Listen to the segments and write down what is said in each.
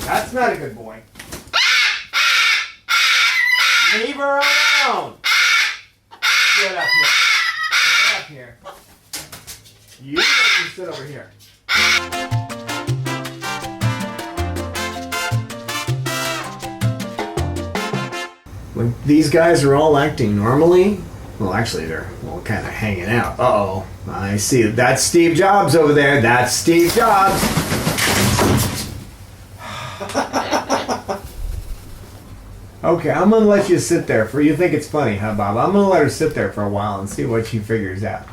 That's not a good boy. Leave her alone. Get up here. Get up here. You sit over here. When these guys are all acting normally, well, actually, they're kind of hanging out. Uh-oh. I see. That's Steve Jobs over there. That's Steve Jobs. Okay, I'm going to let you sit there. You think it's funny, huh, Bob? I'm going to let her sit there for a while and see what she figures out.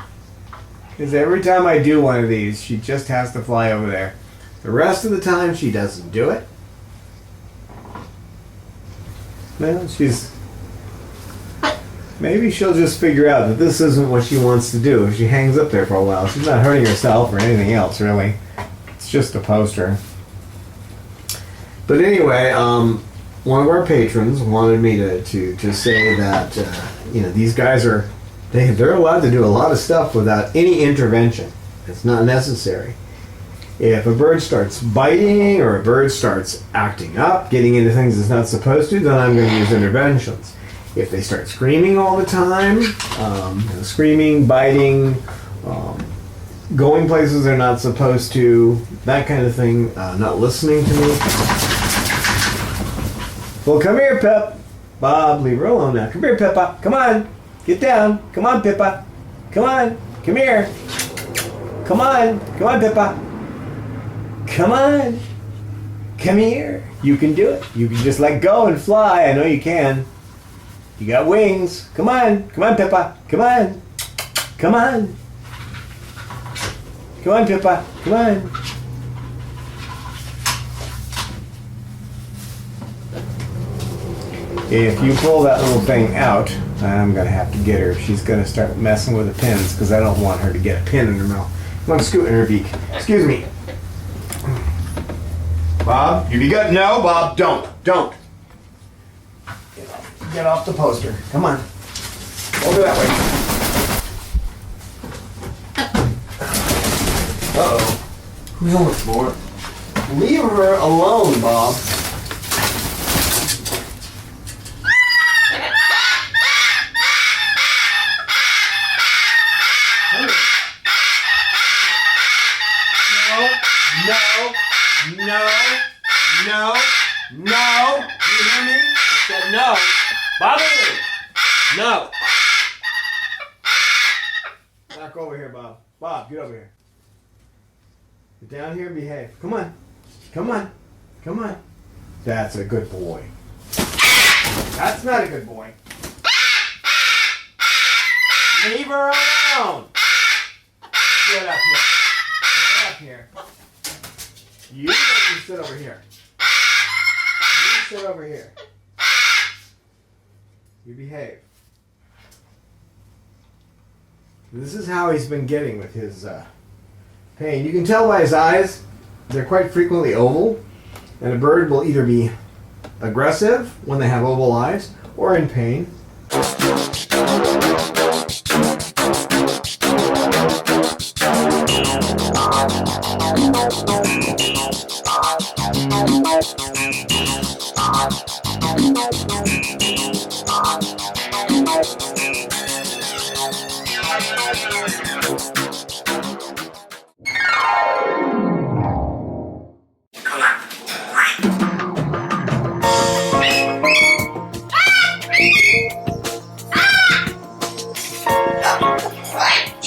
Because every time I do one of these, she just has to fly over there. The rest of the time, she doesn't do it. Well, maybe she'll just figure out that this isn't what she wants to do if she hangs up there for a while. She's not hurting herself or anything else, really. It's just a poster. But anyway, one of our patrons wanted me to say that these guys they're allowed to do a lot of stuff without any intervention. It's not necessary. If a bird starts biting or a bird starts acting up, getting into things it's not supposed to, then I'm going to use interventions. If they start screaming all the time, screaming, biting, going places they're not supposed to, that kind of thing, not listening to me. Well, come here, Pip. Bob, leave her alone now. Come here, Pippa. Come on. Get down. Come on, Pippa. Come on. Come here. Come on. Come on, Pippa. Come on. Come here. You can do it. You can just let go and fly. I know you can. You got wings. Come on. Come on, Pippa. Come on. Come on. Come on, Pippa. Come on. If you pull that little thing out, I'm going to have to get her if she's going to start messing with the pins, because I don't want her to get a pin in her mouth. Come on, scoot in her beak. Excuse me. Bob, you be good? No, Bob, don't. Get off the poster. Come on. Over that way. Uh-oh. Who's on the floor? Leave her alone, Bob. No. You hear me? I said no. Bobby! No. Back over here, Bob. Bob, get over here. Get down here and behave. Come on. That's a good boy. That's not a good boy. Leave her alone. Get up here. You sit over here. Sit over here. You behave. This is how he's been getting with his pain. You can tell by his eyes, they're quite frequently oval, and a bird will either be aggressive when they have oval eyes or in pain.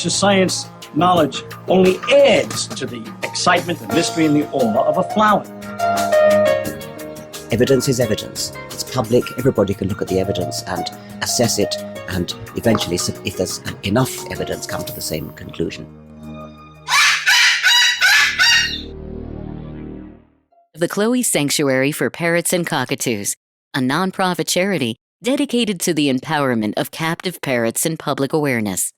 Science knowledge only adds to the excitement, the mystery, and the awe of a flower. Evidence is evidence. It's public. Everybody can look at the evidence and assess it, and eventually, if there's enough evidence, come to the same conclusion. The Chloe Sanctuary for Parrots and Cockatoos, a nonprofit charity dedicated to the empowerment of captive parrots and public awareness.